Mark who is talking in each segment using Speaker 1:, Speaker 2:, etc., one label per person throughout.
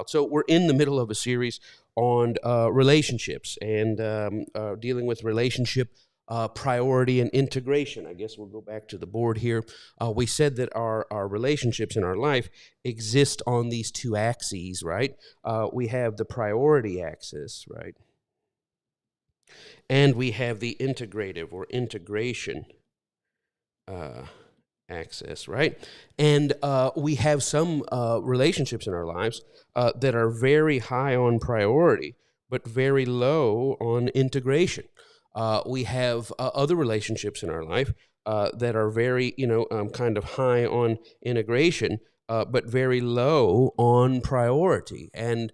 Speaker 1: So we're in the middle of a series on relationships and dealing with relationship priority and integration. I guess we'll go back to the board here. We said that our relationships in our life exist on these two axes, right? We have the priority axis, right? And we have the integrative or integration axis, right? And we have some relationships in our lives that are very high on priority, but very low on integration. We have other relationships in our life that are very, kind of high on integration, but very low on priority. And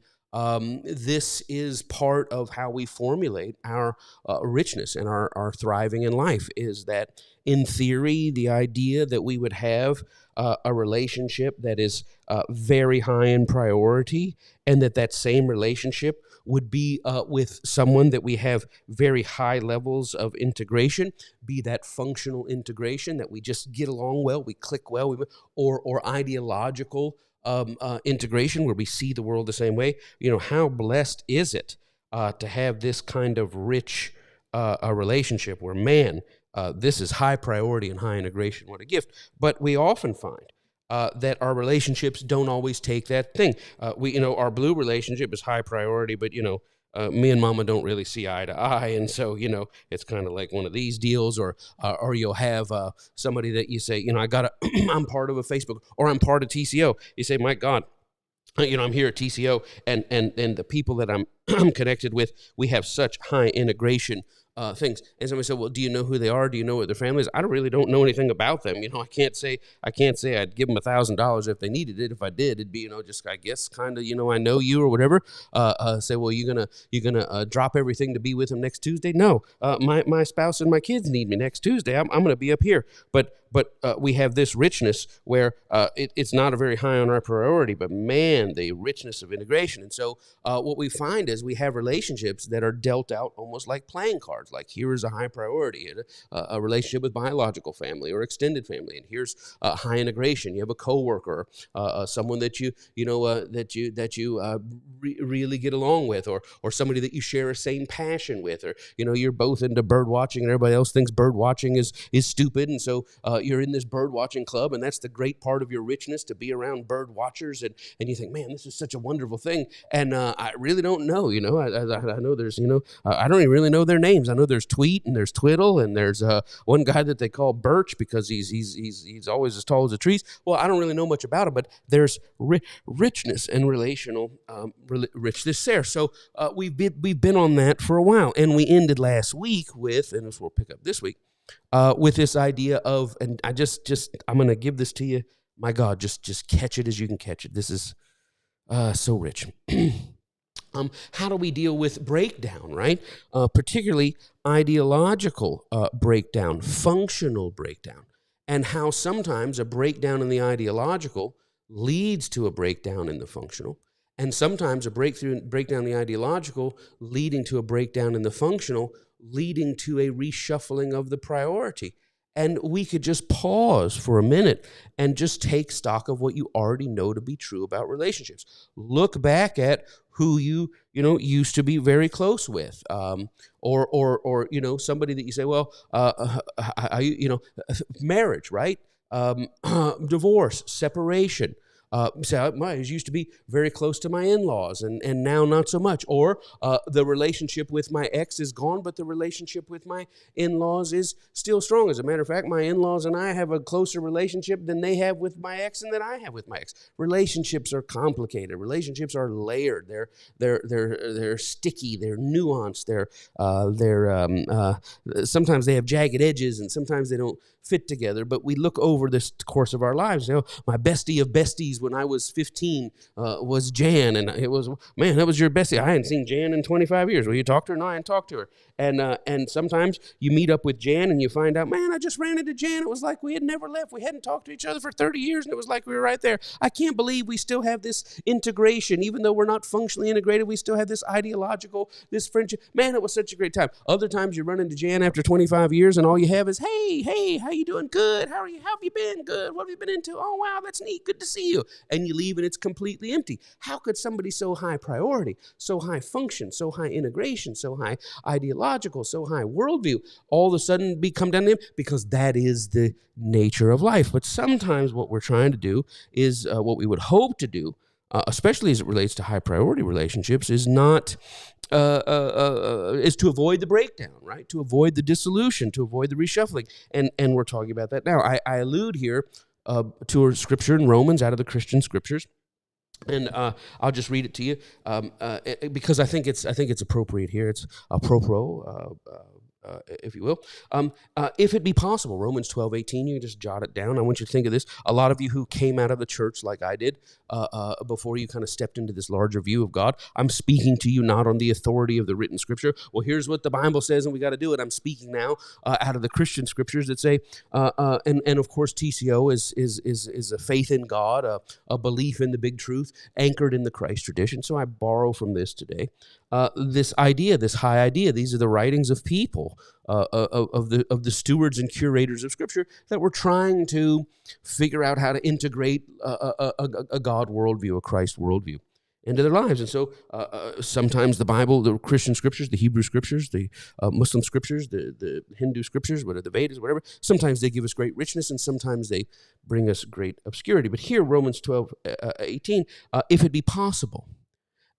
Speaker 1: this is part of how we formulate our richness and our thriving in life, is that in theory, the idea that we would have a relationship that is very high in priority, and that same relationship would be with someone that we have very high levels of integration, be that functional integration, that we just get along well, we click well, or ideological integration where we see the world the same way. How blessed is it to have this kind of rich a relationship where, man, this is high priority and high integration. What a gift. But we often find that our relationships don't always take that thing. Our blue relationship is high priority, but, me and mama don't really see eye to eye. And so, it's kind of like one of these deals, or you'll have somebody that you say, I'm part of a Facebook, or I'm part of TCO. You say, my God, I'm here at TCO, and the people that I'm connected with, we have such high integration things. And somebody said, well, do you know who they are? Do you know what their family is? I really don't know anything about them. I can't say I'd give them $1,000 if they needed it. If I did, it'd be, just, I guess, kind of, I know you or whatever. Say, well, you're gonna drop everything to be with them next Tuesday? No, my spouse and my kids need me next Tuesday. I'm going to be up here. But we have this richness where it's not a very high on our priority, but man, the richness of integration. And so what we find is we have relationships that are dealt out almost like playing cards. Like, here is a high priority, and a relationship with biological family or extended family, and here's high integration. You have a coworker, someone that you really get along with, or somebody that you share a same passion with, or you're both into bird watching, and everybody else thinks bird watching is stupid, and so you're in this bird watching club, and that's the great part of your richness, to be around bird watchers, and you think, man, this is such a wonderful thing. And I really don't know, I know there's, I don't even really know their names. I know there's Tweet and there's Twiddle, and there's one guy that they call Birch because he's always as tall as the trees. Well, I don't really know much about him, but there's richness and relational richness there. So we've been on that for a while, and we ended last week with, and this we'll pick up this week, with this idea of, and I'm going to give this to you. My God, just catch it as you can catch it. This is so rich. How do we deal with breakdown, right? Particularly ideological breakdown, functional breakdown, and how sometimes a breakdown in the ideological leads to a breakdown in the functional, and sometimes a breakdown in the ideological leading to a breakdown in the functional, leading to a reshuffling of the priority. And we could just pause for a minute and just take stock of what you already know to be true about relationships. Look back at who you used to be very close with, or somebody that you say, well, marriage, right? Divorce, separation. So I used to be very close to my in-laws, and now not so much. Or the relationship with my ex is gone, but the relationship with my in-laws is still strong. As a matter of fact, my in-laws and I have a closer relationship than they have with my ex and that I have with my ex. Relationships are complicated. Relationships are layered. They're sticky. They're nuanced. Sometimes they have jagged edges, and sometimes they don't fit together. But we look over this course of our lives. My bestie of besties when I was 15 was Jan, and it was, man, that was your bestie. I hadn't seen Jan in 25 years. Well, you talked to her? No, I hadn't talked to her. And sometimes you meet up with Jan and you find out, man, I just ran into Jan. It was like we had never left. We hadn't talked to each other for 30 years, and it was like we were right there. I can't believe we still have this integration. Even though we're not functionally integrated, we still have this ideological, this friendship. Man, it was such a great time. Other times you run into Jan after 25 years, and all you have is, hey, how you doing? Good. How are you? How have you been? Good. What have you been into? Oh, wow, that's neat. Good to see you. And you leave, and it's completely empty. How could somebody so high priority, so high function, so high integration, so high ideological, so high worldview, all of a sudden become down to him? Because that is the nature of life. But sometimes what we're trying to do is what we would hope to do, especially as it relates to high priority relationships, is not is to avoid the breakdown, right? To avoid the dissolution, to avoid the reshuffling, and we're talking about that now. I allude here to a scripture in Romans out of the Christian scriptures. And I'll just read it to you because I think it's appropriate here. It's apropos, if you will. If it be possible, Romans 12:18. You can just jot it down. I want you to think of this. A lot of you who came out of the church like I did before you kind of stepped into this larger view of God, I'm speaking to you not on the authority of the written scripture. Well, here's what the Bible says, and we got to do it. I'm speaking now out of the Christian scriptures that say, and of course TCO is a faith in God, a belief in the big truth, anchored in the Christ tradition. So I borrow from this today. This idea, this high idea, these are the writings of people, of the stewards and curators of Scripture that were trying to figure out how to integrate a God worldview, a Christ worldview into their lives. And so sometimes the Bible, the Christian Scriptures, the Hebrew Scriptures, the Muslim Scriptures, the Hindu Scriptures, whatever, the Vedas, whatever, sometimes they give us great richness and sometimes they bring us great obscurity. But here, Romans 12:18, if it be possible,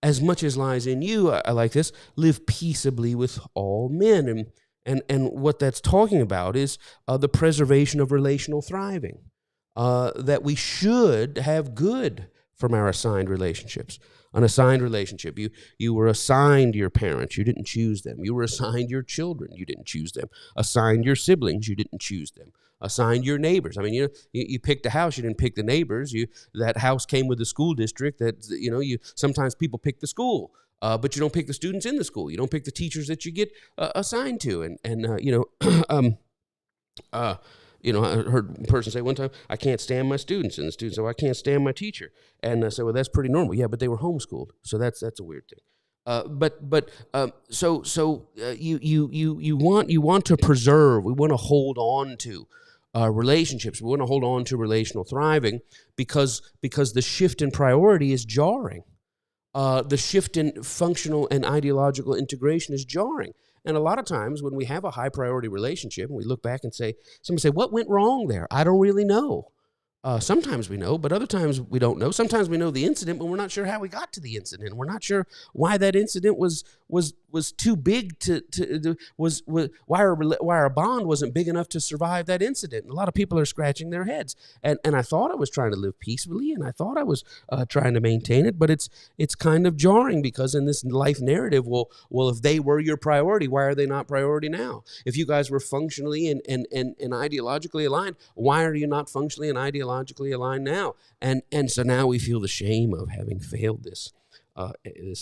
Speaker 1: as much as lies in you, I like this, live peaceably with all men. And what that's talking about is the preservation of relational thriving, that we should have good from our assigned relationships. An assigned relationship, you were assigned your parents, you didn't choose them. You were assigned your children, you didn't choose them. Assigned your siblings, you didn't choose them. Assigned your neighbors. I mean, you picked a house, you didn't pick the neighbors. That house came with the school district. That you sometimes people pick the school, but you don't pick the students in the school. You don't pick the teachers that you get assigned to. I heard a person say one time, I can't stand my students, and the students say, well, I can't stand my teacher. And I said, well, that's pretty normal. Yeah, but they were homeschooled, so that's a weird thing. You want to preserve. We want to hold on to relationships. We want to hold on to relational thriving because the shift in priority is jarring. The shift in functional and ideological integration is jarring. And a lot of times when we have a high priority relationship and we look back and somebody say, what went wrong there? I don't really know. Sometimes we know, but other times we don't know. Sometimes we know the incident, but we're not sure how we got to the incident. We're not sure why that incident was too big why our bond wasn't big enough to survive that incident. And a lot of people are scratching their heads. And I thought I was trying to live peacefully, and I thought I was trying to maintain it, but it's kind of jarring because in this life narrative, well, if they were your priority, why are they not priority now? If you guys were functionally and ideologically aligned, why are you not functionally and ideologically aligned now? And so now we feel the shame of having failed this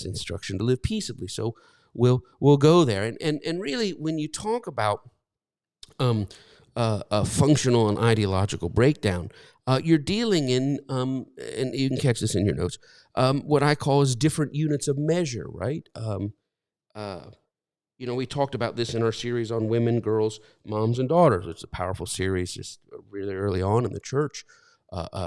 Speaker 1: instruction to live peaceably. So we'll go there. And really, when you talk about a functional and ideological breakdown, you're dealing in, and you can catch this in your notes, what I call is different units of measure, right? We talked about this in our series on women, girls, moms, and daughters. It's a powerful series, just really early on in the church, but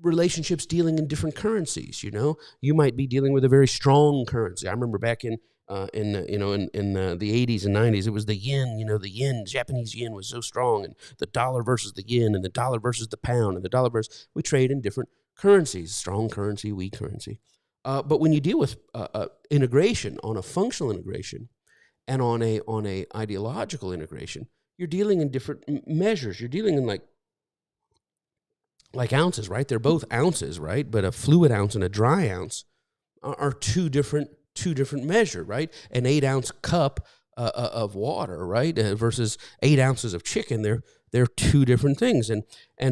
Speaker 1: relationships dealing in different currencies. You might be dealing with a very strong currency. I remember back in the 80s and 90s, it was the yen. Japanese yen was so strong, and the dollar versus the yen, and the dollar versus the pound, and the dollar versus. We trade in different currencies: strong currency, weak currency. But when you deal with integration, on a functional integration, and on a ideological integration, you're dealing in different measures. You're dealing in like ounces, right? They're both ounces, right? But a fluid ounce and a dry ounce are two different measure, right? An 8-ounce cup of water, right? Versus 8 ounces of chicken. They're two different things, and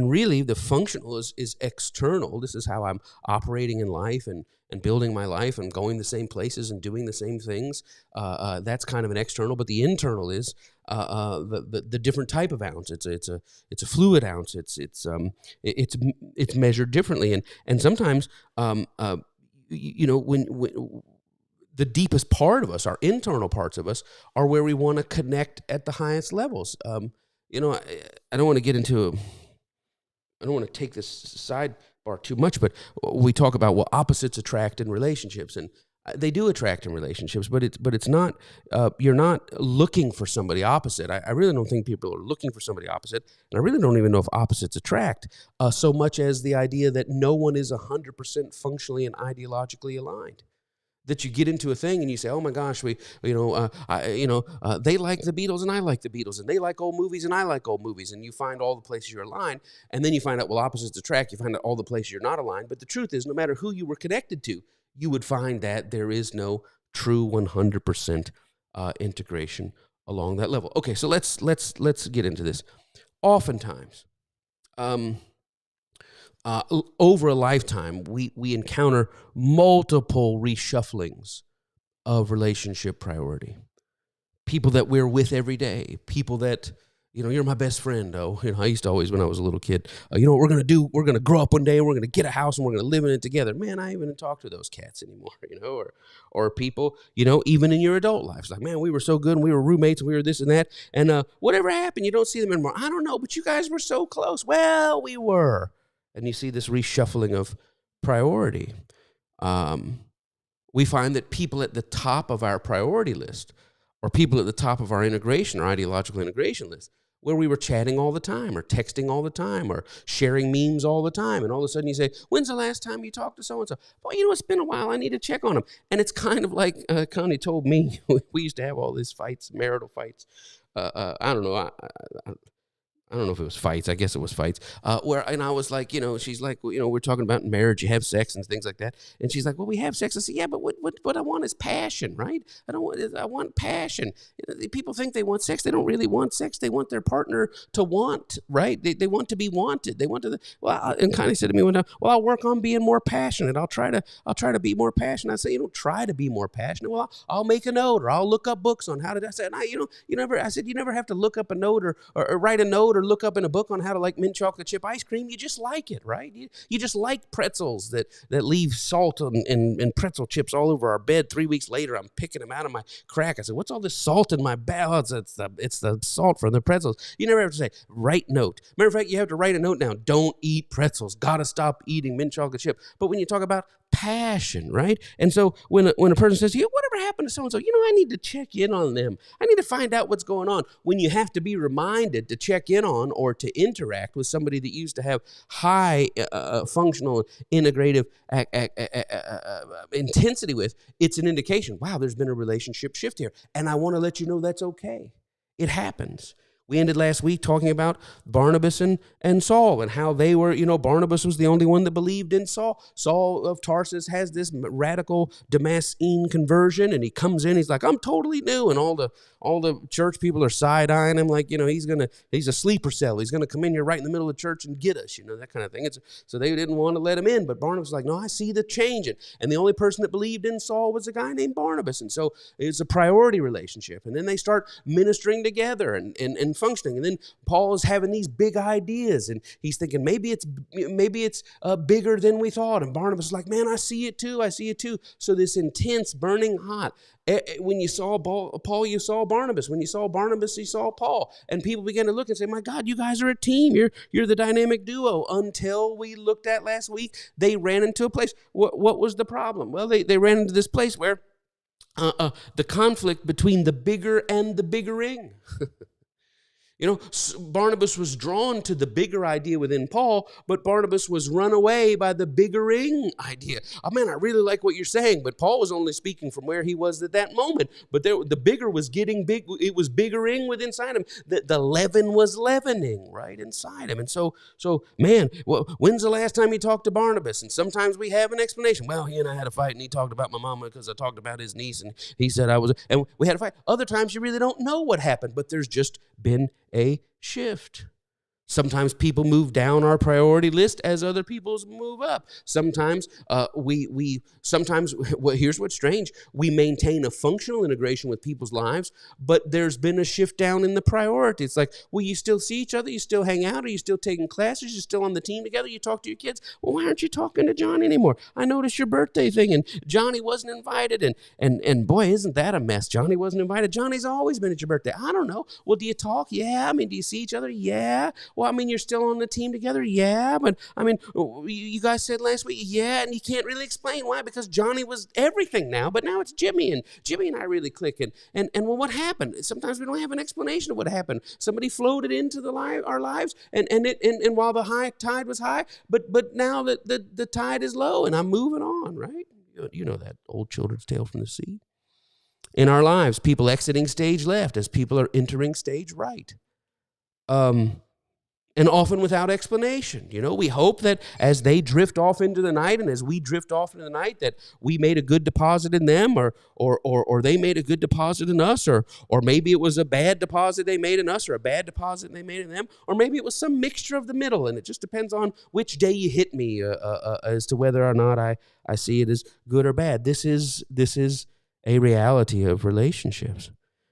Speaker 1: really the functional is external. This is how I'm operating in life and building my life and going the same places and doing the same things. That's kind of an external, but the internal is the different type of ounce. It's a fluid ounce. It's measured differently, and sometimes when the deepest part of us, our internal parts of us, are where we want to connect at the highest levels. I don't want to get into, I don't want to take this sidebar too much, but we talk about opposites attract in relationships, and they do attract in relationships, but it's not. You're not looking for somebody opposite. I really don't think people are looking for somebody opposite, and I really don't even know if opposites attract so much as the idea that no one is 100% functionally and ideologically aligned. That you get into a thing and you say, "Oh my gosh, they like the Beatles and I like the Beatles, and they like old movies and I like old movies," and you find all the places you're aligned, and then you find out, well, opposites attract. You find out all the places you're not aligned. But the truth is, no matter who you were connected to, you would find that there is no true 100% integration along that level. Okay, so let's get into this. Oftentimes, over a lifetime, we encounter multiple reshufflings of relationship priority. People that we're with every day, people that, you're my best friend. Oh, I used to always, when I was a little kid, what we're going to do, we're going to grow up one day and we're going to get a house and we're going to live in it together. Man, I even talk to those cats anymore, or people, even in your adult lives, like, man, we were so good and we were roommates and we were this and that. And whatever happened, you don't see them anymore. I don't know, but you guys were so close. Well, we were. And you see this reshuffling of priority. We find that people at the top of our priority list, or people at the top of our integration or ideological integration list, where we were chatting all the time or texting all the time or sharing memes all the time, and all of a sudden you say, when's the last time you talked to so-and-so? Well, it's been a while. I need to check on them. And it's kind of like Connie told me, we used to have all these fights, marital fights. I don't know. I don't know if it was fights. I guess it was fights. And I was like, she's like, we're talking about marriage. You have sex and things like that. And she's like, well, we have sex. I said, yeah, but what I want is passion, right? I want passion. People think they want sex. They don't really want sex. They want their partner to want, right? They want to be wanted. They want to. And Connie said to me one time, well, I'll work on being more passionate. I'll try to be more passionate. I said, you don't try to be more passionate. Well, I'll make a note, or I'll look up books on how to. I said, you never have to look up a note or write a note or look up in a book on how to like mint chocolate chip ice cream. You just like it, right? You just like pretzels that leave salt and pretzel chips all over our bed. 3 weeks later, I'm picking them out of my crack. I said, what's all this salt in my bag? Oh, it's the salt from the pretzels. You never have to say, write note. Matter of fact, you have to write a note down. Don't eat pretzels. Gotta stop eating mint chocolate chip. But when you talk about passion, right? And so when a person says, whatever happened to so-and-so, I need to check in on them. I need to find out what's going on. When you have to be reminded to check in on or to interact with somebody that used to have high functional, integrative intensity with, it's an indication, wow, there's been a relationship shift here. And I want to let you know that's okay. It happens. We ended last week talking about Barnabas and Saul and how they were, Barnabas was the only one that believed in Saul. Saul of Tarsus has this radical Damascene conversion, and he comes in, he's like, I'm totally new. And all the church people are side-eyeing him like, he's a sleeper cell. He's going to come in here right in the middle of church and get us, that kind of thing. So they didn't want to let him in, but Barnabas was like, no, I see the change. And the only person that believed in Saul was a guy named Barnabas. And so it's a priority relationship. And then they start ministering together and functioning. And then Paul is having these big ideas, and he's thinking maybe it's bigger than we thought. And Barnabas is like, man, I see it too. So this intense, burning hot. When you saw Paul, you saw Barnabas. When you saw Barnabas, you saw Paul. And people began to look and say, my God, you guys are a team. You're the dynamic duo. Until we looked at last week, they ran into a place. What was the problem? Well, they ran into this place where the conflict between the bigger and the biggering. You know, Barnabas was drawn to the bigger idea within Paul, but Barnabas was run away by the biggering idea. Oh man, I really like what you're saying, but Paul was only speaking from where he was at that moment. But the bigger was getting big. It was biggering within inside him. The leaven was leavening right inside him. And so man, well, when's the last time you talked to Barnabas? And sometimes we have an explanation. Well, he and I had a fight, and he talked about my mama because I talked about his niece, and he said I was, and we had a fight. Other times you really don't know what happened, but there's just been a shift. Sometimes people move down our priority list as other people's move up. Sometimes sometimes well, here's what's strange. We maintain a functional integration with people's lives, but there's been a shift down in the priority. It's like, well, you still see each other? You still hang out? Are you still taking classes? You're still on the team together? You talk to your kids? Well, why aren't you talking to Johnny anymore? I noticed your birthday thing, and Johnny wasn't invited, and boy, isn't that a mess? Johnny wasn't invited. Johnny's always been at your birthday. I don't know. Well, do you talk? Yeah. I mean, do you see each other? Yeah. Well, I mean, you're still on the team together? Yeah, but I mean, you guys said last week, yeah, and you can't really explain why, because Johnny was everything now, but now it's Jimmy, and Jimmy and I really click. And well, what happened? Sometimes we don't have an explanation of what happened. Somebody floated into our lives, and while the high tide was high, but now the tide is low, and I'm moving on, right? You know that old children's tale from the sea. In our lives, people exiting stage left as people are entering stage right. And often without explanation. You know, we hope that as they drift off into the night and as we drift off into the night that we made a good deposit in them or they made a good deposit in us or maybe it was a bad deposit they made in us or a bad deposit they made in them or maybe it was some mixture of the middle, and it just depends on which day you hit me as to whether or not I see it as good or bad. This is a reality of relationships.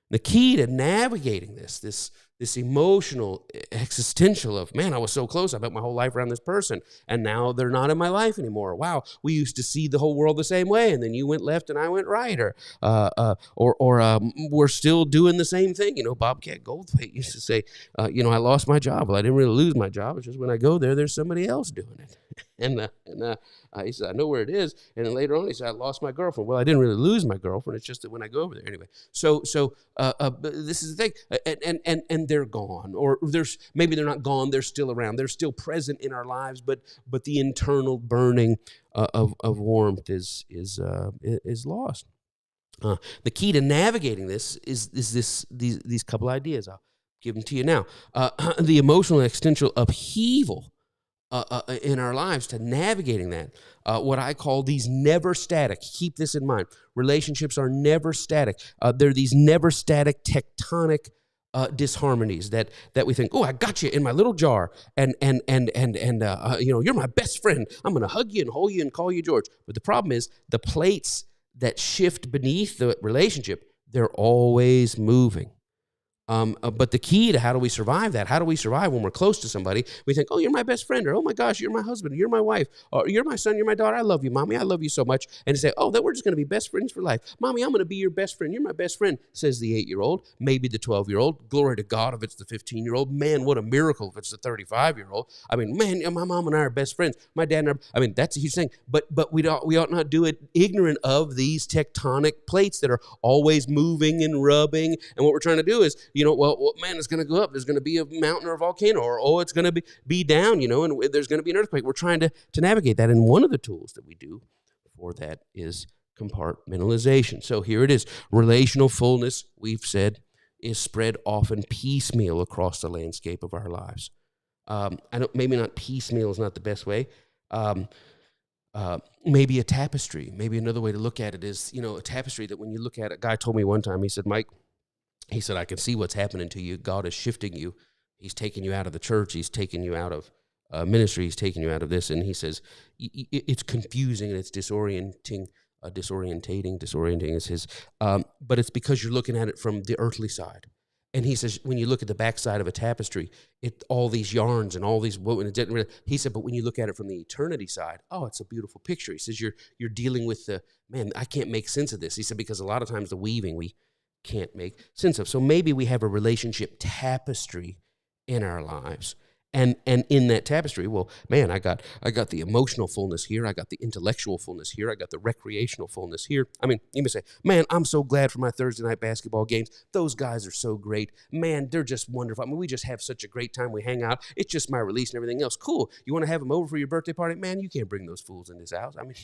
Speaker 1: The key to navigating this emotional, existential of, man, I was so close. I bet my whole life around this person, and now they're not in my life anymore. Wow, we used to see the whole world the same way, and then you went left and I went right, or we're still doing the same thing. You know, Bobcat Goldthwait used to say, I lost my job. Well, I didn't really lose my job. It's just when I go there, there's somebody else doing it. And he said, I know where it is. And then later on, he said, I lost my girlfriend. Well, I didn't really lose my girlfriend. It's just that when I go over there. Anyway, so this is the thing. And they're gone. Or maybe they're not gone. They're still around. They're still present in our lives, but the internal burning of warmth is lost. The key to navigating this is these couple ideas. I'll give them to you now. The emotional existential upheaval in our lives, to navigating that, what I call these never static. Keep this in mind. Relationships are never static. They're these never static tectonic disharmonies that we think, oh, I got you in my little jar, and you're my best friend. I'm going to hug you and hold you and call you George. But the problem is the plates that shift beneath the relationship, they're always moving. But the key to how do we survive that? How do we survive when we're close to somebody? We think, oh, you're my best friend, or oh my gosh, you're my husband, or you're my wife, or you're my son, you're my daughter. I love you, Mommy. I love you so much. And to say, oh, that we're just going to be best friends for life. Mommy, I'm going to be your best friend. You're my best friend, says the 8-year-old, maybe the 12-year-old. Glory to God if it's the 15-year-old. Man, what a miracle if it's the 35-year-old. I mean, man, my mom and I are best friends. My dad and I, that's a huge thing. But we ought not do it ignorant of these tectonic plates that are always moving and rubbing. And what we're trying to do is, well, man, it's going to go up. There's going to be a mountain or a volcano, or it's going to be down, and there's going to be an earthquake. We're trying to navigate that. And one of the tools that we do for that is compartmentalization. So here it is. Relational fullness, we've said, is spread often piecemeal across the landscape of our lives. Maybe not piecemeal is not the best way. Maybe a tapestry. Maybe another way to look at it is, a tapestry that when you look at it, a guy told me one time, he said, Mike, he said, I can see what's happening to you. God is shifting you. He's taking you out of the church. He's taking you out of ministry. He's taking you out of this. And he says, it's confusing and it's disorienting is his, but it's because you're looking at it from the earthly side. And he says, when you look at the backside of a tapestry, all these yarns and all these, he said, but when you look at it from the eternity side, oh, it's a beautiful picture. He says, you're dealing with I can't make sense of this. He said, because a lot of times the weaving, we can't make sense of. So maybe we have a relationship tapestry in our lives. And in that tapestry, well, man, I got the emotional fullness here, I got the intellectual fullness here, I got the recreational fullness here. I mean, you may say, man, I'm so glad for my Thursday night basketball games. Those guys are so great. Man, they're just wonderful. I mean, we just have such a great time. We hang out. It's just my release and everything else. Cool. You want to have them over for your birthday party? Man, you can't bring those fools in this house. I mean,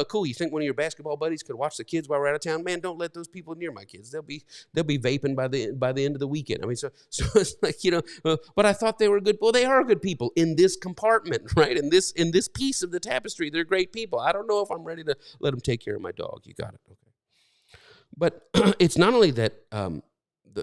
Speaker 1: cool. You think one of your basketball buddies could watch the kids while we're out of town? Man, don't let those people near my kids. They'll be vaping by the end of the weekend. I mean, so it's like, but I thought they were good. Well, they are good people in this compartment, right? In this piece of the tapestry, they're great people. I don't know if I'm ready to let them take care of my dog. You got it. Okay. But it's not only that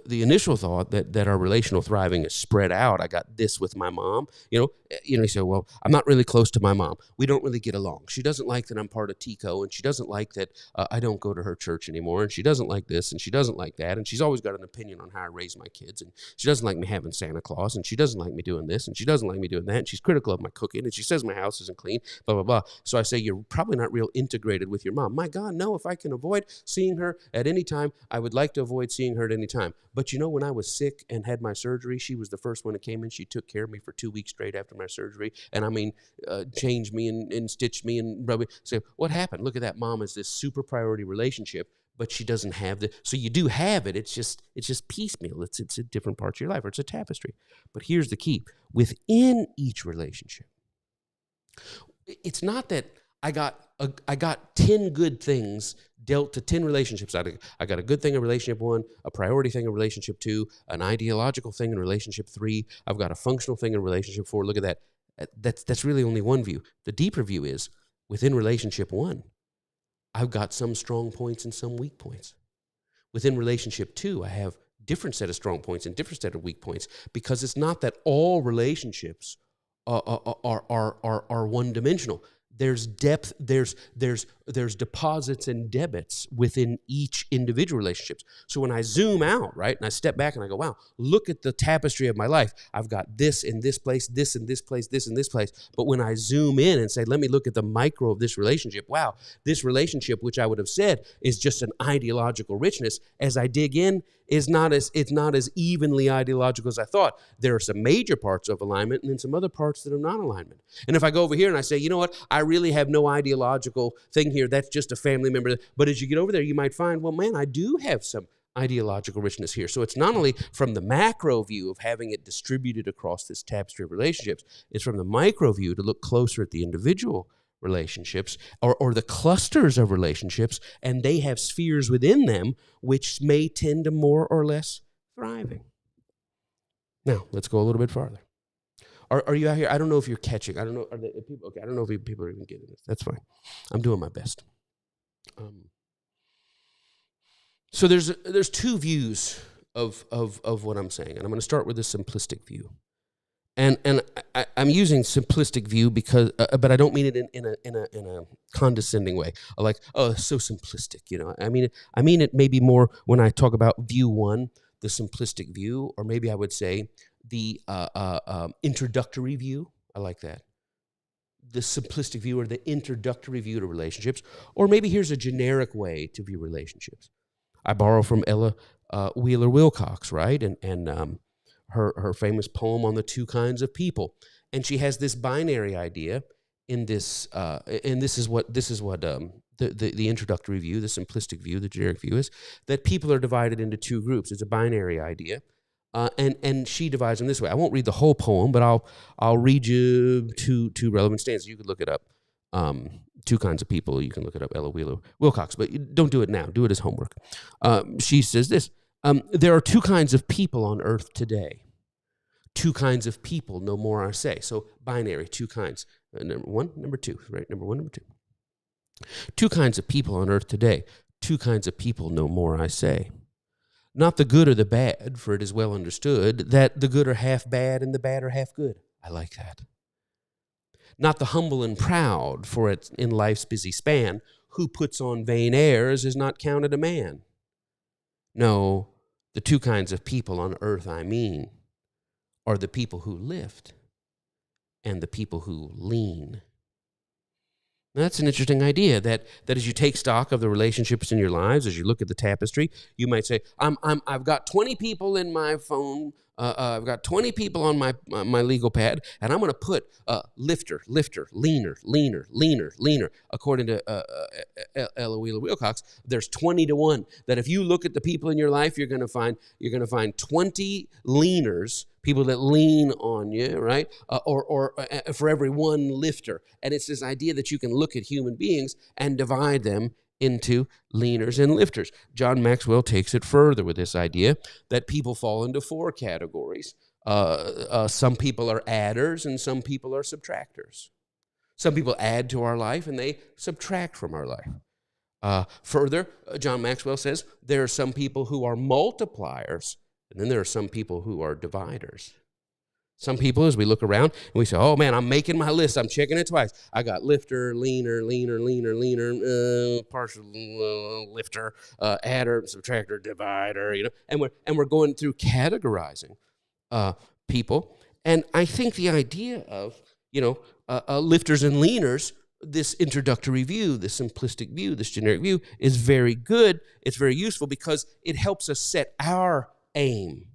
Speaker 1: the initial thought that our relational thriving is spread out. I got this with my mom. You say, well, I'm not really close to my mom. We don't really get along. She doesn't like that I'm part of TCO, and she doesn't like that I don't go to her church anymore, and she doesn't like this, and she doesn't like that, and she's always got an opinion on how I raise my kids, and she doesn't like me having Santa Claus, and she doesn't like me doing this, and she doesn't like me doing that, and she's critical of my cooking, and she says my house isn't clean, blah, blah, blah. So I say, you're probably not real integrated with your mom. My God, no, if I can avoid seeing her at any time, I would like to avoid seeing her at any time. But when I was sick and had my surgery, she was the first one that came in. She took care of me for 2 weeks straight after my surgery. And I mean, changed me and stitched me and rubbed me. So what happened? Look at that. Mom is this super priority relationship, but she doesn't have the, so you do have it. It's just piecemeal. It's in different parts of your life, or it's a tapestry. But here's the key. Within each relationship, it's not that I got 10 good things dealt to 10 relationships. I got a good thing in relationship 1, a priority thing in relationship 2, an ideological thing in relationship 3. I've got a functional thing in relationship 4. Look at that. That's really only one view. The deeper view is within relationship 1, I've got some strong points and some weak points. Within relationship 2, I have different set of strong points and different set of weak points, because it's not that all relationships are one-dimensional. There's depth, there's deposits and debits within each individual relationships. So when I zoom out, right, and I step back and I go, wow, look at the tapestry of my life. I've got this in this place, this in this place, this in this place. But when I zoom in and say, let me look at the micro of this relationship, wow, this relationship, which I would have said is just an ideological richness, as I dig in, it's not as evenly ideological as I thought. There are some major parts of alignment and then some other parts that are not alignment. And if I go over here and I say, you know what, I really have no ideological thing here, that's just a family member. But as you get over there, you might find, well, man, I do have some ideological richness here. So it's not only from the macro view of having it distributed across this tapestry of relationships, it's from the micro view to look closer at the individual relationships or the clusters of relationships, and they have spheres within them which may tend to more or less thriving. Now, let's go a little bit farther. Are you out here? I don't know if you're catching. I don't know. Are there people? Okay, I don't know if people are even getting this. That's fine. I'm doing my best. So there's two views of what I'm saying, and I'm going to start with the simplistic view. And I'm using simplistic view because, but I don't mean it in a condescending way. Like, oh, it's so simplistic, I mean it maybe more when I talk about view 1, the simplistic view, or maybe I would say the introductory view. I like that. The simplistic view or the introductory view to relationships, or maybe here's a generic way to view relationships. I borrow from Ella Wheeler Wilcox, right, and her famous poem on the 2 kinds of people, and she has this binary idea in this, and this is what the introductory view, the simplistic view, the generic view is that people are divided into 2 groups. It's a binary idea, and she divides them this way. I won't read the whole poem, but I'll read you two relevant stanzas. You could look it up. 2 kinds of people. You can look it up, Ella Wheeler Wilcox, but don't do it now. Do it as homework. She says this. There are 2 kinds of people on earth today. 2 kinds of people, no more I say. So binary, 2 kinds. Number 1, number 2, right? Number 1, number 2. 2 kinds of people on earth today. 2 kinds of people, no more I say. Not the good or the bad, for it is well understood that the good are half bad and the bad are half good. I like that. Not the humble and proud, for it in life's busy span, who puts on vain airs is not counted a man. No, the 2 kinds of people on earth I mean are the people who lift and the people who lean. That's an interesting idea. That as you take stock of the relationships in your lives, as you look at the tapestry, you might say, I've got 20 people in my phone. I've got 20 people on my legal pad, and I'm going to put lifter, leaner, leaner. According to Ella Wheeler Wilcox, there's 20-1. That if you look at the people in your life, you're going to find 20 leaners, people that lean on you, right? Or for every one lifter. And it's this idea that you can look at human beings and divide them into leaners and lifters. John Maxwell takes it further with this idea that people fall into 4 categories. Some people are adders and some people are subtractors. Some people add to our life and they subtract from our life. Further, John Maxwell says there are some people who are multipliers, and then there are some people who are dividers. Some people, as we look around, and we say, oh, man, I'm making my list. I'm checking it twice. I got lifter, leaner, partial lifter, adder, subtractor, divider, and we're going through categorizing people. And I think the idea of, lifters and leaners, this introductory view, this simplistic view, this generic view is very good. It's very useful because it helps us set our aim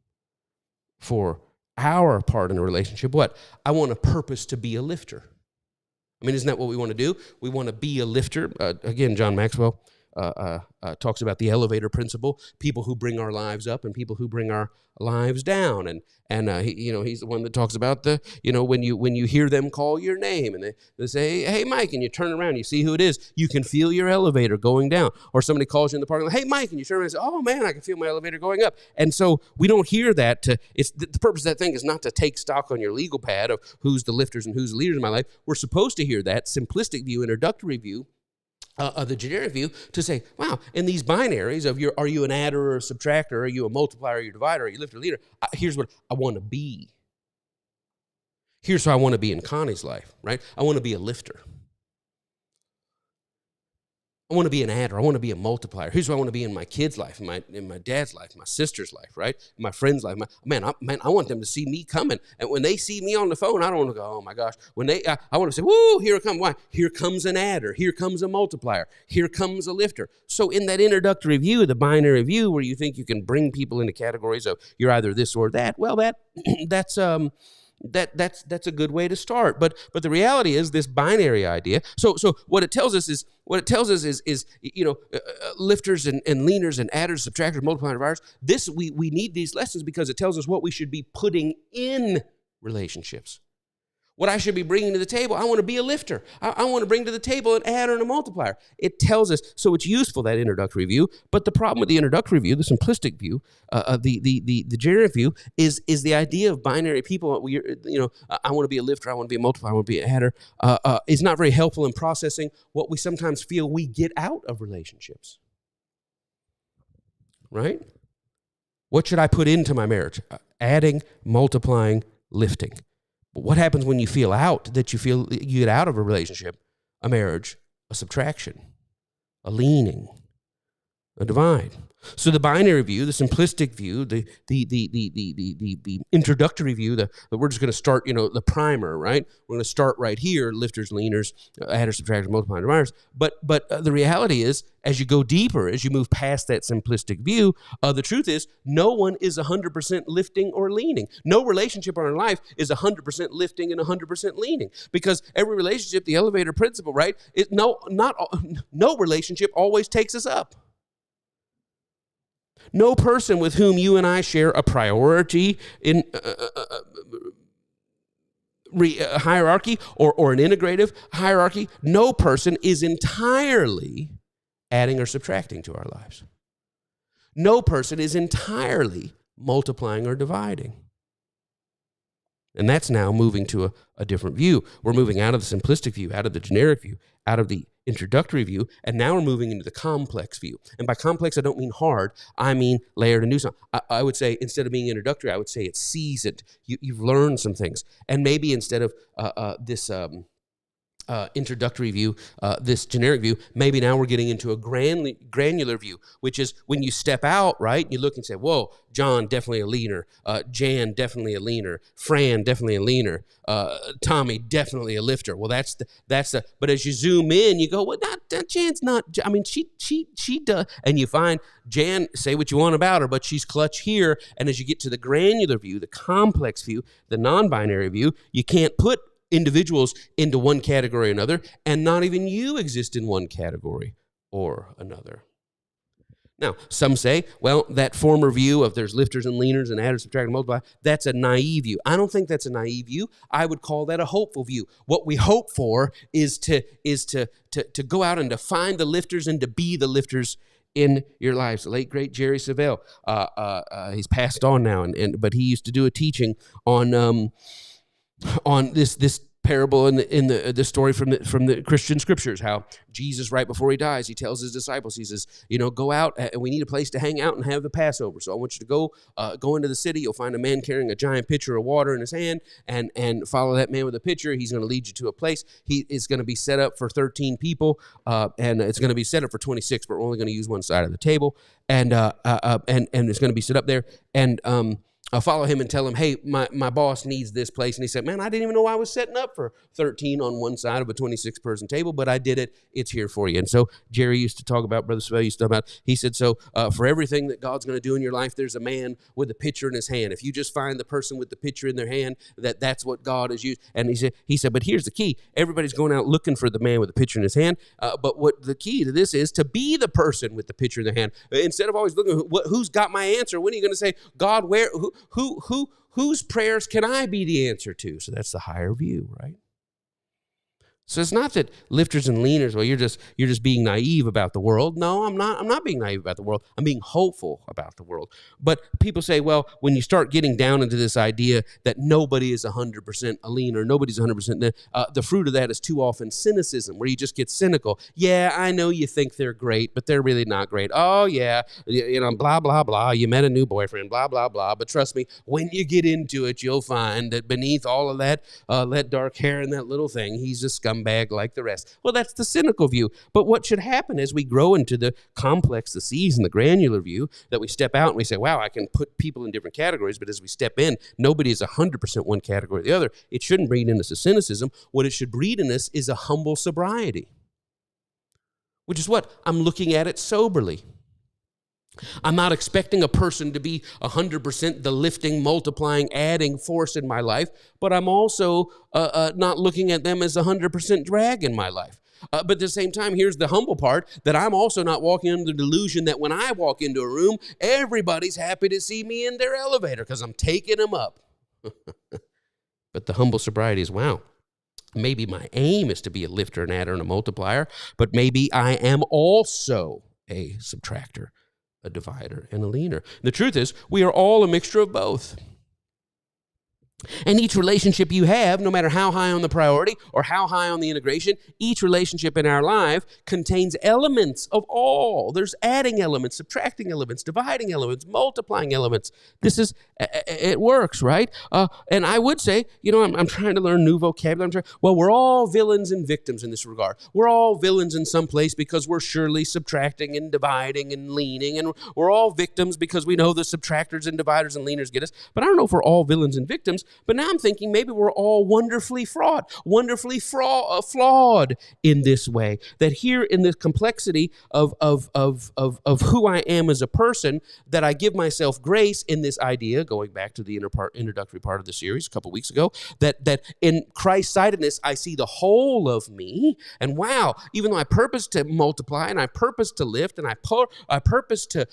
Speaker 1: for our part in a relationship. What? I want a purpose to be a lifter. I mean, isn't that what we want to do? We want to be a lifter. Again, John Maxwell talks about the elevator principle, people who bring our lives up and people who bring our lives down. And he's the one that talks about when you hear them call your name and they say, hey, Mike, and you turn around, you see who it is. You can feel your elevator going down. Or somebody calls you in the parking lot, hey, Mike, and you turn around and say, oh, man, I can feel my elevator going up. And so we don't hear that. The purpose of that thing is not to take stock on your legal pad of who's the lifters and who's the leaders in my life. We're supposed to hear that simplistic view, introductory view, the generic view, to say, wow, in these binaries of are you an adder or a subtractor, are you a multiplier, are you a divider, are you a lifter or leader, here's what I want to be. Here's how I want to be in Connie's life, right? I want to be a lifter. I want to be an adder. I want to be a multiplier. Here's what I want to be in my kid's life, in my dad's life, my sister's life, right? In my friend's life. I want them to see me coming. And when they see me on the phone, I don't want to go, oh my gosh. I want to say, woo, here it comes. Why? Here comes an adder. Here comes a multiplier. Here comes a lifter. So in that introductory view, the binary view, where you think you can bring people into categories of you're either this or that, well, that's a good way to start. But the reality is this binary idea. So what it tells us is lifters and leaners and adders, subtractors, multipliers, dividers. This we need these lessons because it tells us what we should be putting in relationships. What I should be bringing to the table. I want to be a lifter. I want to bring to the table an adder and a multiplier. It tells us, so it's useful, that introductory view. But the problem with the introductory view, the simplistic view, the generic view, is the idea of binary people. I want to be a lifter. I want to be a multiplier. I want to be an adder. Is not very helpful in processing what we sometimes feel we get out of relationships. Right? What should I put into my marriage? Adding, multiplying, lifting. But what happens when you feel you get out of a relationship, a marriage, a subtraction, a leaning, a divide? So the binary view, the simplistic view, the introductory view, that we're just going to start, the primer, right? We're going to start right here, lifters, leaners, adders, subtractors, multipliers, dividers. But the reality is, as you go deeper, as you move past that simplistic view, the truth is no one is 100% lifting or leaning. No relationship in our life is 100% lifting and 100% leaning, because every relationship, the elevator principle, right? No relationship always takes us up. No person with whom you and I share a priority in hierarchy or an integrative hierarchy, no person is entirely adding or subtracting to our lives. No person is entirely multiplying or dividing. And that's now moving to a different view. We're moving out of the simplistic view, out of the generic view, out of the introductory view, and now we're moving into the complex view. And by complex, I don't mean hard. I mean layered and nuanced. I would say, instead of being introductory, I would say it's seasoned. You've learned some things. And maybe instead of this introductory view, this generic view. Maybe now we're getting into a granular view, which is when you step out, right? You look and say, whoa, John, definitely a leaner. Jan, definitely a leaner. Fran, definitely a leaner. Tommy, definitely a lifter. Well, that's the, but as you zoom in, you go, well, that Jan's not, I mean, she does. And you find Jan, say what you want about her, but she's clutch here. And as you get to the granular view, the complex view, the non-binary view, you can't put individuals into one category or another, and not even you exist in one category or another. Now, some say, well, that former view of there's lifters and leaners and adders, subtract, and multiply, that's a naive view. I don't think that's a naive view. I would call that a hopeful view. What we hope for is to go out and to find the lifters and to be the lifters in your lives. The late, great Jerry Savelle, he's passed on now, but he used to do a teaching on this parable in the story from the Christian scriptures, how Jesus, right before he dies, he tells his disciples, he says, go out, and we need a place to hang out and have the Passover. So I want you to go into the city. You'll find a man carrying a giant pitcher of water in his hand, and follow that man with a pitcher. He's going to lead you to a place. He is going to be set up for 13 people, and it's going to be set up for 26, but we're only going to use one side of the table, and it's going to be set up there, and I'll follow him and tell him, hey, my boss needs this place. And he said, man, I didn't even know I was setting up for 13 on one side of a 26-person table, but I did it. It's here for you. And so Jerry used to talk about, Brother Savelle used to talk about, he said, so for everything that God's going to do in your life, there's a man with a pitcher in his hand. If you just find the person with the pitcher in their hand, that's what God has used. And he said, but here's the key. Everybody's going out looking for the man with the pitcher in his hand. But what the key to this is to be the person with the pitcher in their hand. Instead of always looking, who's got my answer? When are you going to say, God, whose prayers can I be the answer to? So that's the higher view, right? So it's not that lifters and leaners, well, you're just being naive about the world. No, I'm not being naive about the world. I'm being hopeful about the world. But people say, well, when you start getting down into this idea that nobody is 100% a leaner, nobody's 100%, the fruit of that is too often cynicism, where you just get cynical. Yeah, I know you think they're great, but they're really not great. Oh, yeah, blah, blah, blah. You met a new boyfriend, blah, blah, blah. But trust me, when you get into it, you'll find that beneath all of that dark hair and that little thing, he's a scumbag like the rest. Well, that's the cynical view. But what should happen as we grow into the complex, the C's, and the granular view, that we step out and we say, wow, I can put people in different categories, but as we step in, nobody is 100% one category or the other. It shouldn't breed in us a cynicism. What it should breed in us is a humble sobriety, which is what? I'm looking at it soberly. I'm not expecting a person to be 100% the lifting, multiplying, adding force in my life, but I'm also not looking at them as 100% drag in my life. But at the same time, here's the humble part, that I'm also not walking under the delusion that when I walk into a room, everybody's happy to see me in their elevator because I'm taking them up. But the humble sobriety is, wow, maybe my aim is to be a lifter, an adder, and a multiplier, but maybe I am also a subtractor, a divider, and a leaner. The truth is, we are all a mixture of both. And each relationship you have, no matter how high on the priority or how high on the integration, each relationship in our life contains elements of all. There's adding elements, subtracting elements, dividing elements, multiplying elements. It works, right? And I would say, I'm trying to learn new vocabulary. We're all villains and victims in this regard. We're all villains in some place because we're surely subtracting and dividing and leaning. And we're all victims because we know the subtractors and dividers and leaners get us. But I don't know if we're all villains and victims. But now I'm thinking maybe we're all wonderfully flawed in this way. That here in this complexity of who I am as a person, that I give myself grace in this idea, going back to the introductory part of the series a couple weeks ago, that in Christ-sightedness, I see the whole of me. And wow, even though I purpose to multiply and I purpose to lift and I purpose to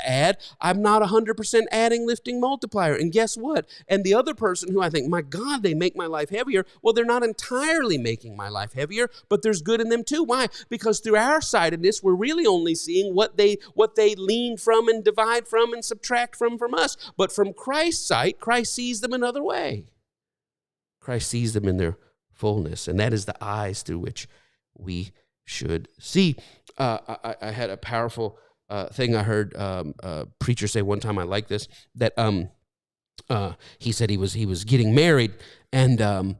Speaker 1: add, I'm not 100% adding, lifting, multiplier. And guess what? And the other person who I think, my God, they make my life heavier. Well, they're not entirely making my life heavier, but there's good in them too. Why? Because through our sightedness, we're really only seeing what they lean from and divide from and subtract from us. But from Christ's sight, Christ sees them another way. Christ sees them in their fullness, and that is the eyes through which we should see. I had a powerful thing I heard a preacher say one time. I like this, that he said he was getting married, and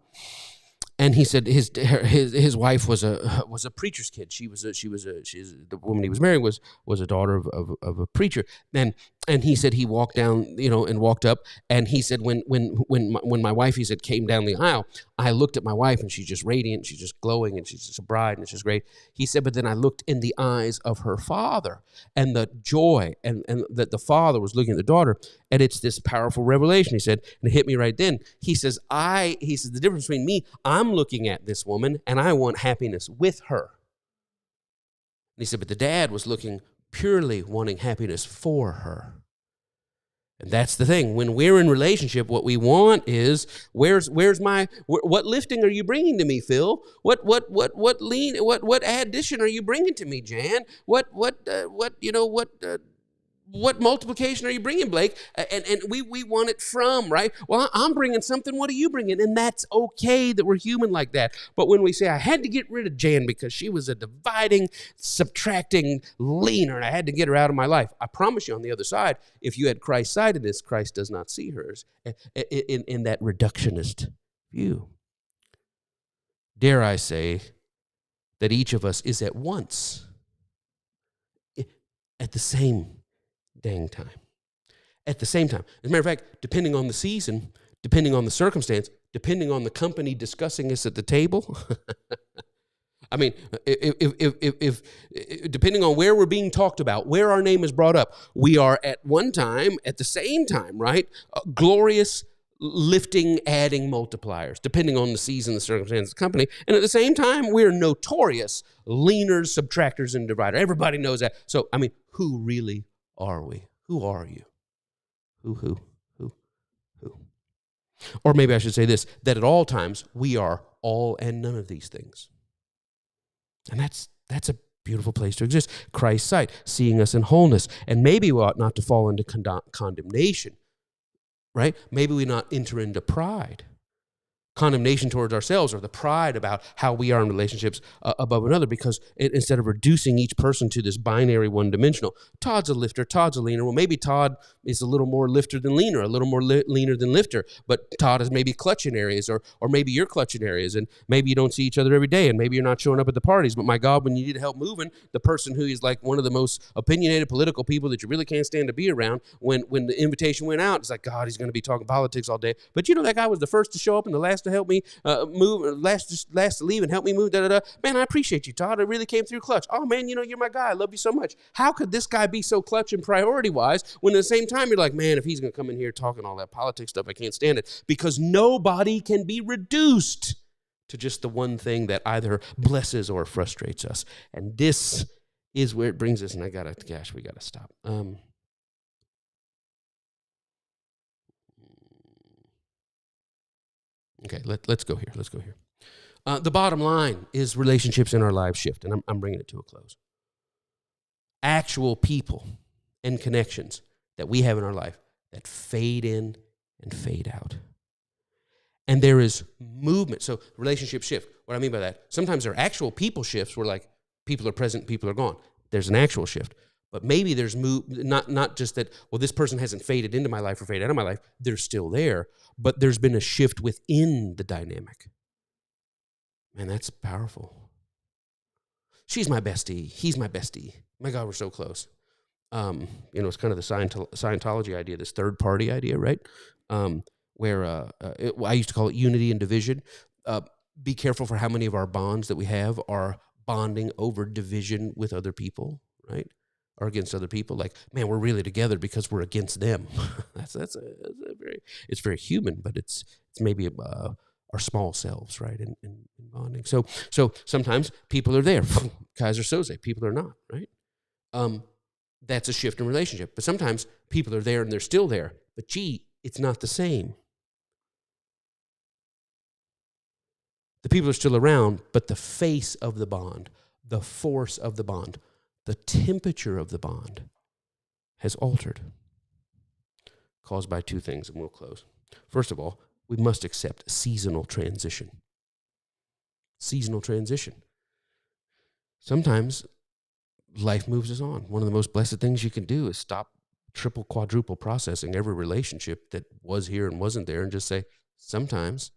Speaker 1: And he said his wife was a preacher's kid. She's the woman he was marrying was a daughter of a preacher. And he said he walked down, and walked up. And he said when my wife, he said, came down the aisle, I looked at my wife and she's just radiant, she's just glowing, and she's just a bride, and it's just great. He said, but then I looked in the eyes of her father, and the joy and that the father was looking at the daughter, and it's this powerful revelation. He said, and it hit me right then. He says the difference between me, I'm looking at this woman and I want happiness with her. And he said, but the dad was looking purely wanting happiness for her. And that's the thing. When we're in relationship, what we want is, what lifting are you bringing to me, Phil? What addition are you bringing to me, Jan? What multiplication are you bringing, Blake? And we want it from, right? Well, I'm bringing something. What are you bringing? And that's okay that we're human like that. But when we say, I had to get rid of Jan because she was a dividing, subtracting leaner, and I had to get her out of my life. I promise you, on the other side, if you had Christ's side of this, Christ does not see hers in that reductionist view. Dare I say that each of us is at once at the same dang time. At the same time. As a matter of fact, depending on the season, depending on the circumstance, depending on the company discussing us at the table. I mean, if depending on where we're being talked about, where our name is brought up, we are at one time, at the same time, right? Glorious, lifting, adding multipliers, depending on the season, the circumstance, the company. And at the same time, we're notorious leaners, subtractors, and dividers. Everybody knows that. So, I mean, who really are we? Who are you? Who? Or maybe I should say this, that at all times, we are all and none of these things. And that's a beautiful place to exist. Christ's sight, seeing us in wholeness. And maybe we ought not to fall into condemnation, right? Maybe we not enter into pride. Condemnation towards ourselves, or the pride about how we are in relationships above another, because instead of reducing each person to this binary one-dimensional, Todd's a lifter, Todd's a leaner. Well, maybe Todd is a little more lifter than leaner, a little more leaner than lifter, but Todd is maybe clutching areas, or maybe you're clutching areas, and maybe you don't see each other every day, and maybe you're not showing up at the parties, but my God, when you need help moving, the person who is like one of the most opinionated political people that you really can't stand to be around, when the invitation went out, it's like, God, he's going to be talking politics all day. But that guy was the first to show up and the last to help me move, last to leave and help me move, Man, I appreciate you, Todd. It really came through clutch. Oh, man, you're my guy. I love you so much. How could this guy be so clutch and priority-wise when at the same time you're like, man, if he's going to come in here talking all that politics stuff, I can't stand it. Because nobody can be reduced to just the one thing that either blesses or frustrates us. And this is where it brings us, and we got to stop. Okay, let's go here. The bottom line is relationships in our lives shift, and I'm bringing it to a close. Actual people and connections that we have in our life that fade in and fade out. And there is movement. So relationships shift. What I mean by that, sometimes there are actual people shifts where like people are present, people are gone. There's an actual shift. But maybe there's not just that, well, this person hasn't faded into my life or faded out of my life. They're still there, but there's been a shift within the dynamic. Man, that's powerful. She's my bestie. He's my bestie. My God, we're so close. It's kind of the Scientology idea, this third party idea, right? Where I used to call it unity and division. Be careful for how many of our bonds that we have are bonding over division with other people, right? Or against other people. Like, man, we're really together because we're against them. It's very human, but it's maybe our small selves, right? In bonding. So sometimes people are there. Kaiser Soze, people are not, right? That's a shift in relationship. But sometimes people are there and they're still there. But it's not the same. The people are still around, but the face of the bond, the force of the bond, the temperature of the bond has altered, caused by two things, and we'll close. First of all, we must accept seasonal transition. Seasonal transition. Sometimes life moves us on. One of the most blessed things you can do is stop triple, quadruple processing every relationship that was here and wasn't there and just say, sometimes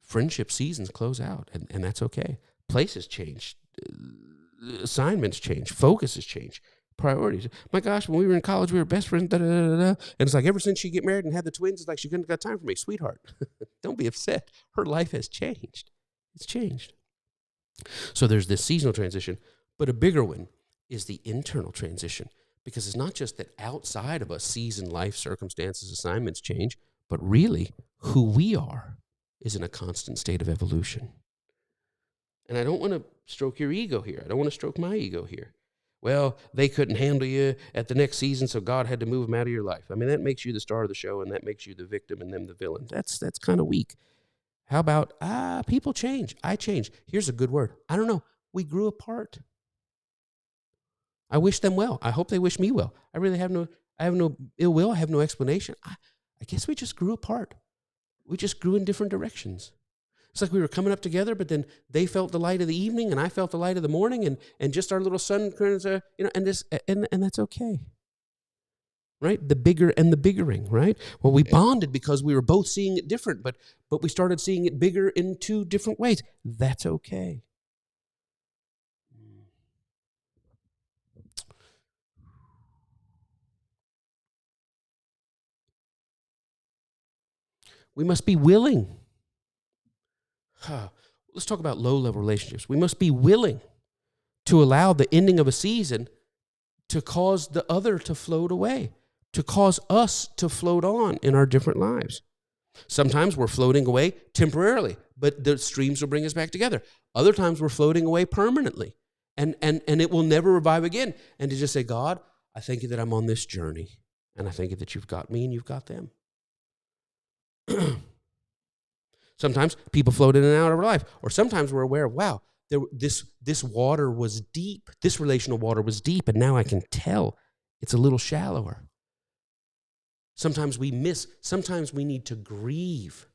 Speaker 1: Friendship seasons close out, and that's okay. Places change. Assignments change. Focuses change. Priorities. My gosh, when we were in college, we were best friends. Da, da, da, da, da. And it's like ever since she get married and had the twins, it's like she couldn't have got time for me. Sweetheart, don't be upset. Her life has changed. It's changed. So there's this seasonal transition, but a bigger one is the internal transition, because it's not just that outside of us, season, life, circumstances, assignments change, but really who we are is in a constant state of evolution. And I don't want to stroke your ego here. I don't want to stroke my ego here. Well, they couldn't handle you at the next season, so God had to move them out of your life. I mean, that makes you the star of the show, and that makes you the victim and them the villain. That's kind of weak. How about, people change. I change. Here's a good word. I don't know. We grew apart. I wish them well. I hope they wish me well. I have no ill will. I have no explanation. I guess we just grew apart. We just grew in different directions. It's like we were coming up together, but then they felt the light of the evening, and I felt the light of the morning, and just our little sun, and that's okay, right? The bigger and the biggering, right? Well, we bonded because we were both seeing it different, but we started seeing it bigger in two different ways. That's okay. We must be willing. Let's talk about low-level relationships. We must be willing to allow the ending of a season to cause the other to float away, to cause us to float on in our different lives. Sometimes we're floating away temporarily, but the streams will bring us back together. Other times we're floating away permanently, and it will never revive again. And to just say, God, I thank you that I'm on this journey, and I thank you that you've got me and you've got them. Sometimes people float in and out of our life, or sometimes we're aware of, wow, this water was deep. This relational water was deep, and now I can tell it's a little shallower. Sometimes we miss. Sometimes we need to grieve.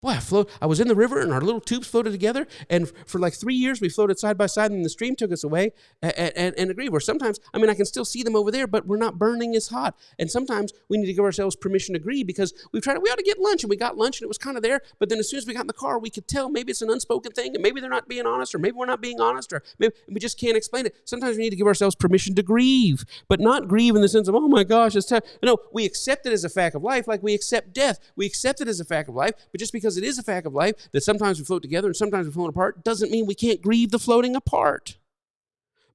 Speaker 1: Boy, I was in the river, and our little tubes floated together, and for like 3 years, we floated side by side, and the stream took us away, and agreed. Where sometimes, I can still see them over there, but we're not burning as hot. And sometimes we need to give ourselves permission to grieve, because we ought to get lunch, and we got lunch, and it was kind of there, but then as soon as we got in the car, we could tell maybe it's an unspoken thing, and maybe they're not being honest, or maybe we're not being honest, or maybe we just can't explain it. Sometimes we need to give ourselves permission to grieve, but not grieve in the sense of, oh my gosh, it's tough. No, we accept it as a fact of life, like we accept death. We accept it as a fact of life, but just because it is a fact of life, that sometimes we float together and sometimes we float apart, doesn't mean we can't grieve the floating apart.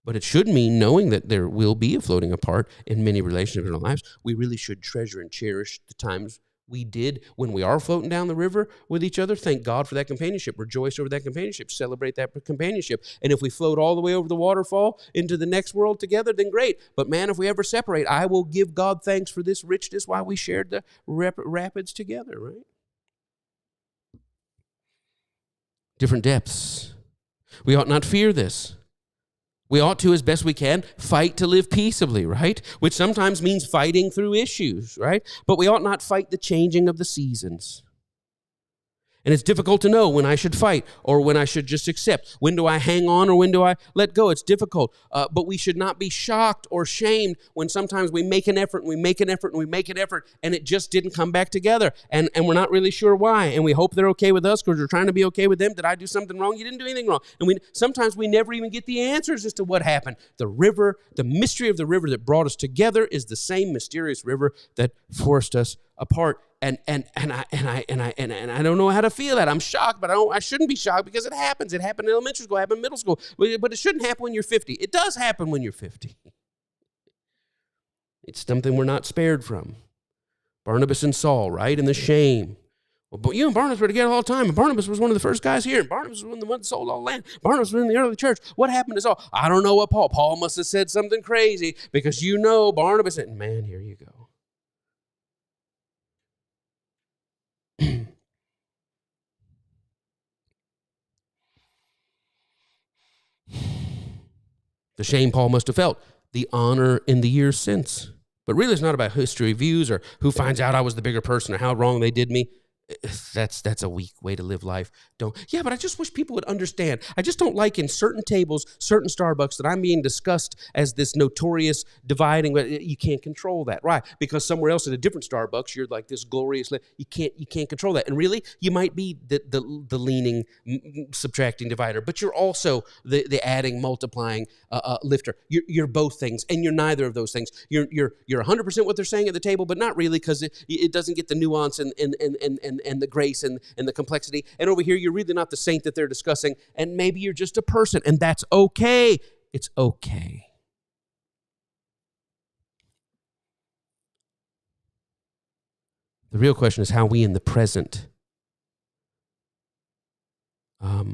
Speaker 1: But it should mean, knowing that there will be a floating apart in many relationships in our lives, we really should treasure and cherish the times we did when we are floating down the river with each other. Thank God for that companionship. Rejoice over that companionship. Celebrate that companionship. And if we float all the way over the waterfall into the next world together, then great. But man, if we ever separate, I will give God thanks for this richness while we shared the rapids together, right? Different depths. We ought not fear this. We ought to, as best we can, fight to live peaceably, right? Which sometimes means fighting through issues, right? But we ought not fight the changing of the seasons. And it's difficult to know when I should fight or when I should just accept. When do I hang on or when do I let go? It's difficult. But we should not be shocked or shamed when sometimes we make an effort and we make an effort and we make an effort and it just didn't come back together. And we're not really sure why. And we hope they're okay with us because we're trying to be okay with them. Did I do something wrong? You didn't do anything wrong. And sometimes we never even get the answers as to what happened. The river, the mystery of the river that brought us together is the same mysterious river that forced us apart. And I don't know how to feel that. I'm shocked, but I shouldn't be shocked because it happens. It happened in elementary school, it happened in middle school, but it shouldn't happen when you're 50. It does happen when you're 50. It's something we're not spared from. Barnabas and Saul, right? And the shame. Well, but you and Barnabas were together all the time, and Barnabas was one of the first guys here, and Barnabas was the one that sold all the land. Barnabas was in the early church. What happened to Saul? I don't know what Paul must have said something crazy because Barnabas said, man, here you go. The shame Paul must have felt, the honor in the years since. But really, it's not about history views or who finds out I was the bigger person or how wrong they did me. That's a weak way to live life. Yeah, but I just wish people would understand. I just don't like in certain tables, certain Starbucks, that I'm being discussed as this notorious dividing, but you can't control that, right? Because somewhere else at a different Starbucks, you're like this glorious, you can't control that. And really, you might be the leaning, subtracting divider, but you're also the adding, multiplying lifter. You're both things, and you're neither of those things. You're 100% what they're saying at the table, but not really, because it doesn't get the nuance and the grace and the complexity. And over here, you're really not the saint that they're discussing, and maybe you're just a person, and that's okay. It's okay. The real question is how we in the present are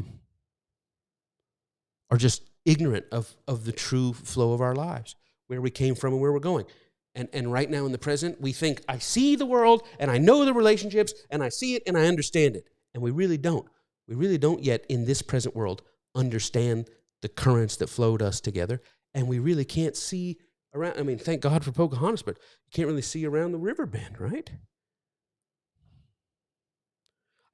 Speaker 1: just ignorant of the true flow of our lives, where we came from and where we're going. And right now in the present, we think, I see the world and I know the relationships and I see it and I understand it. And we really don't. We really don't yet in this present world understand the currents that flowed us together. And we really can't see around. I mean, thank God for Pocahontas, but you can't really see around the river bend, right?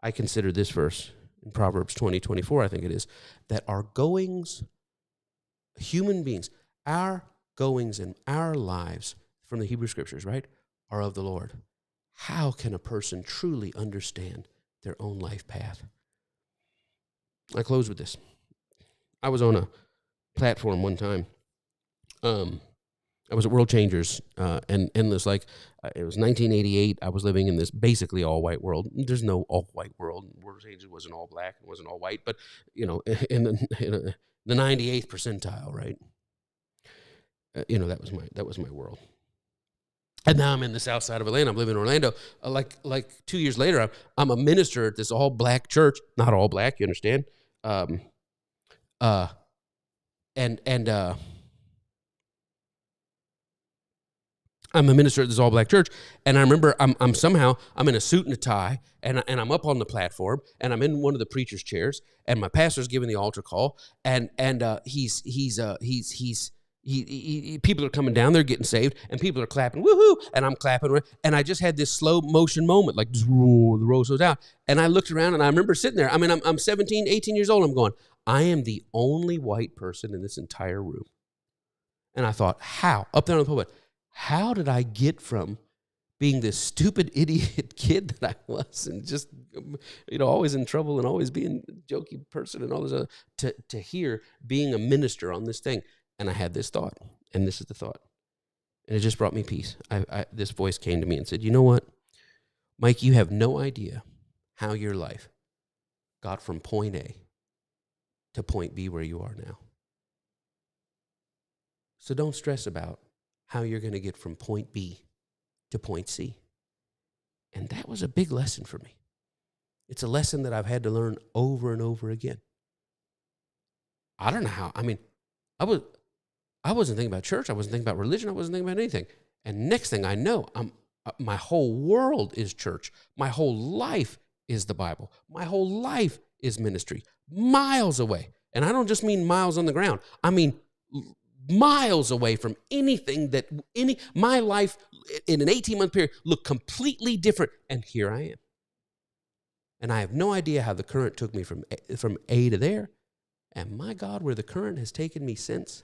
Speaker 1: I consider this verse in Proverbs 20:24, I think it is, that our goings, human beings, our goings in our lives from the Hebrew Scriptures, right, are of the Lord. How can a person truly understand their own life path? I close with this. I was on a platform one time. I was at World Changers, and it was like, it was 1988. I was living in this basically all-white world. There's no all-white world. World Changers wasn't all black. It wasn't all white, but, in the 98th percentile, right? That was my world. And now I'm in the south side of Atlanta. I'm living in Orlando. Like 2 years later, I'm a minister at this all-black church. Not all black, you understand? I'm a minister at this all-black church, and I remember I'm in a suit and a tie, and I'm up on the platform, and I'm in one of the preacher's chairs, and my pastor's giving the altar call, and people are coming down, they're getting saved, and people are clapping, woohoo, and I'm clapping, and I just had this slow motion moment, like the roll slows down, and I looked around, and I remember sitting there. I mean, I'm 17, 18 years old. I'm going, I am the only white person in this entire room, and I thought, how? Up there on the pulpit, how did I get from being this stupid idiot kid that I was, and just always in trouble and always being a jokey person and all this other, to here being a minister on this thing? And I had this thought, and this is the thought, and it just brought me peace. This voice came to me and said, you know what, Mike, you have no idea how your life got from point A to point B where you are now. So don't stress about how you're going to get from point B to point C. And that was a big lesson for me. It's a lesson that I've had to learn over and over again. I don't know how. I mean, I wasn't thinking about church. I wasn't thinking about religion. I wasn't thinking about anything. And next thing I know, my whole world is church. My whole life is the Bible. My whole life is ministry, miles away. And I don't just mean miles on the ground. I mean miles away from anything my life in an 18-month period looked completely different. And here I am. And I have no idea how the current took me from A to there. And my God, where the current has taken me since.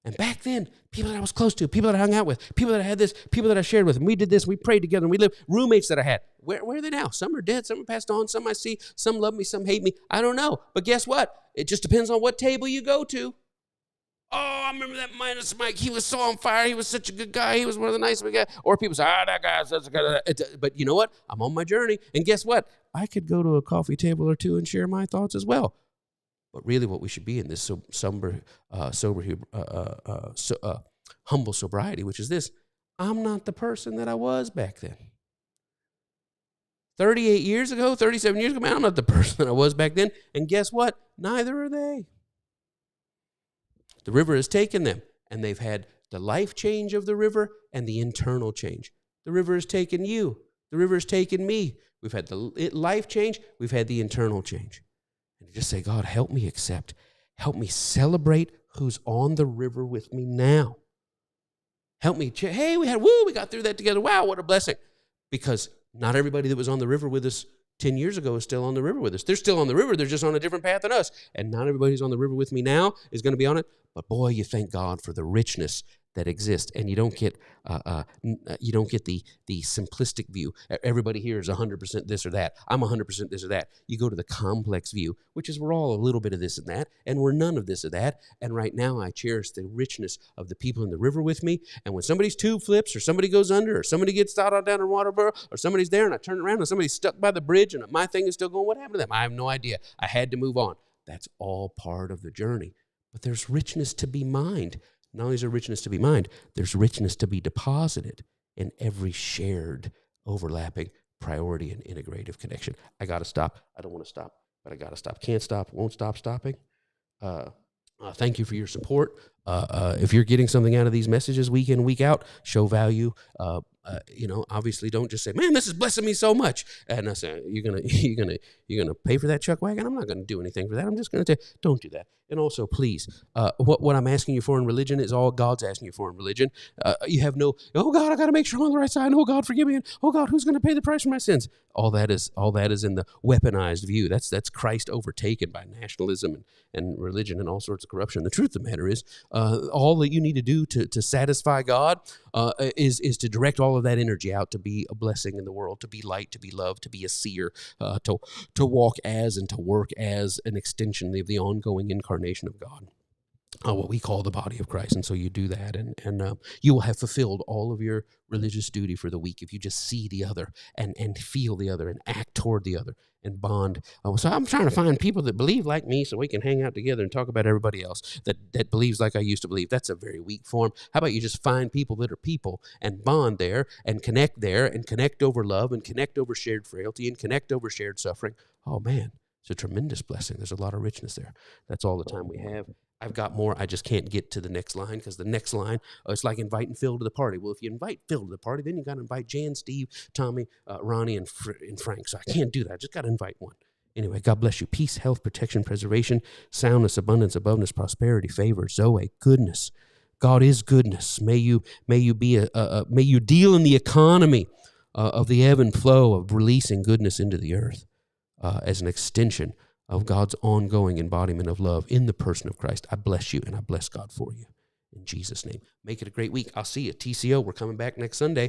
Speaker 1: And back then, people that I was close to, people that I hung out with, people that I had this, people that I shared with, and we did this, we prayed together, and we lived, roommates that I had. Where are they now? Some are dead, some are passed on, some I see, some love me, some hate me. I don't know. But guess what? It just depends on what table you go to. Oh, I remember that Minus Mike. He was so on fire. He was such a good guy. He was one of the nicest guys. Or people say, that guy's such a good guy. But you know what? I'm on my journey. And guess what? I could go to a coffee table or two and share my thoughts as well. But really what we should be in this humble sobriety, which is this: I'm not the person that I was back then. 38 years ago, 37 years ago, man, I'm not the person that I was back then. And guess what? Neither are they. The river has taken them, and they've had the life change of the river and the internal change. The river has taken you. The river has taken me. We've had the life change. We've had the internal change. And just say, God, help me accept. Help me celebrate who's on the river with me now. Help me. Hey, we got through that together. Wow, what a blessing. Because not everybody that was on the river with us 10 years ago is still on the river with us. They're still on the river. They're just on a different path than us. And not everybody who's on the river with me now is going to be on it. But boy, you thank God for the richness that exists, and you don't get the simplistic view. Everybody here is 100% this or that. I'm 100% this or that. You go to the complex view, which is we're all a little bit of this and that, and we're none of this or that. And right now, I cherish the richness of the people in the river with me. And when somebody's tube flips, or somebody goes under, or somebody gets out down in Waterboro, or somebody's there, and I turn around and somebody's stuck by the bridge, and my thing is still going, what happened to them? I have no idea. I had to move on. That's all part of the journey. But there's richness to be mined. Not only is there richness to be mined, there's richness to be deposited in every shared, overlapping priority and integrative connection. I got to stop. I don't want to stop, but I got to stop. Can't stop, won't stop stopping. Thank you for your support. If you're getting something out of these messages week in, week out, show value. Obviously don't just say, man, this is blessing me so much. And I say, you're gonna pay for that chuck wagon? I'm not gonna do anything for that. I'm just gonna don't do that. And also, please, what I'm asking you for in religion is all God's asking you for in religion. You have no, oh God, I got to make sure I'm on the right side. Oh God, forgive me. And oh God, who's going to pay the price for my sins? All that is in the weaponized view. That's Christ overtaken by nationalism and religion and all sorts of corruption. The truth of the matter is, all that you need to do to satisfy God is to direct all of that energy out to be a blessing in the world, to be light, to be loved, to be a seer, to walk as and to work as an extension of the ongoing incarnation of God, what we call the body of Christ. And so you do that, and you will have fulfilled all of your religious duty for the week if you just see the other and feel the other and act toward the other and bond. So I'm trying to find people that believe like me so we can hang out together and talk about everybody else that believes like I used to believe. That's a very weak form. How about you just find people that are people and bond there and connect over love and connect over shared frailty and connect over shared suffering. Oh man, it's a tremendous blessing. There's a lot of richness there. That's all the time we have. I've got more. I just can't get to the next line because the next line, it's like inviting Phil to the party. Well, if you invite Phil to the party, then you got to invite Jan, Steve, Tommy, Ronnie, and Frank. So I can't do that. I just got to invite one. Anyway, God bless you. Peace, health, protection, preservation, soundness, abundance, aboveness, prosperity, favor, Zoe, goodness. God is goodness. May you be may you deal in the economy of the ebb and flow of releasing goodness into the earth as an extension of God's ongoing embodiment of love in the person of Christ. I bless you, and I bless God for you. In Jesus' name. Make it a great week. I'll see you. TCO, we're coming back next Sunday.